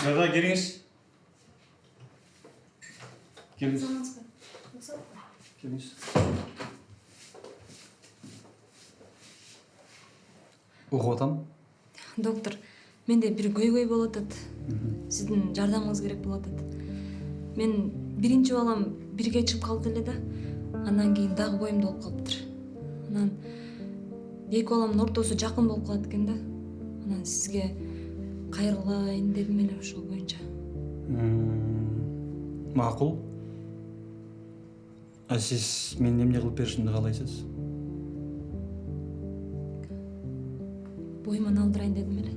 Daga келіңіз. Келіңіз. Келіңіз. Оқып атам. Доктор, менде бир көйгөй болуп атат. Сиздин жардамыңыз керек болуп атат. Мен биринчи балам бирге чыгып калды эле да, андан кийин дагы боюм долуп калыптыр. Анан эки баламдын ортосу жакын болуп калат экен да. Анан сизге кайрылайын дедим эле ошол боюнча. Макул. А сиз мен эмне кылып беришимди каалайсыз? Боюман алдырайын дедим эле.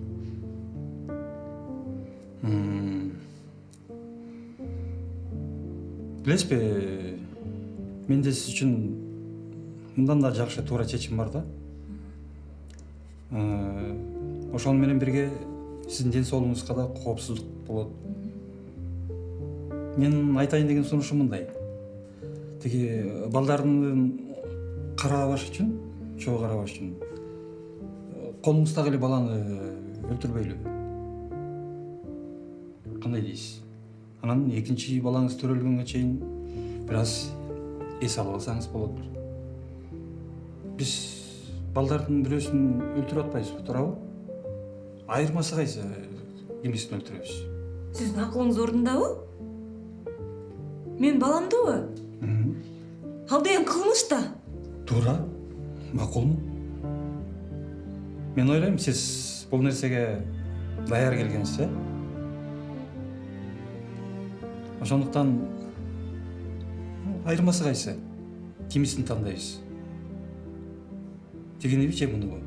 Билесизби, менде сиз үчүн мындан да жакшы туура чечим бар да. Ошол менен бирге сиздин ден соолугуңузга да коопсуздук болот. Мен айтайын деген сунушум мындай. Тиги балдардын карабаш үчүн, чогуу карабаш үчүн колуңуздагы эле баланы өлтүрбөйлү. Кандай дейсиз? Анан экинчи балаңыз төрөлгөнгө чейин бир аз эс алып алсаңыз болот. Биз балдардын бирөөсүн өлтүрүп атпайбызбы, туурабы? Айырмасы кайсы? Кимисин өлтүрөбүз? Сиздин акылыңыз ордундабы? Мен баламдыбы? Ал деген кылмыш да. Туура, макулмун. Мен ойлойм, сиз бул нерсеге даяр келгенсиз, э? Ошондуктан айырмасы кайсы? Кимисин тандайбыз? Тигиниби же мунубу?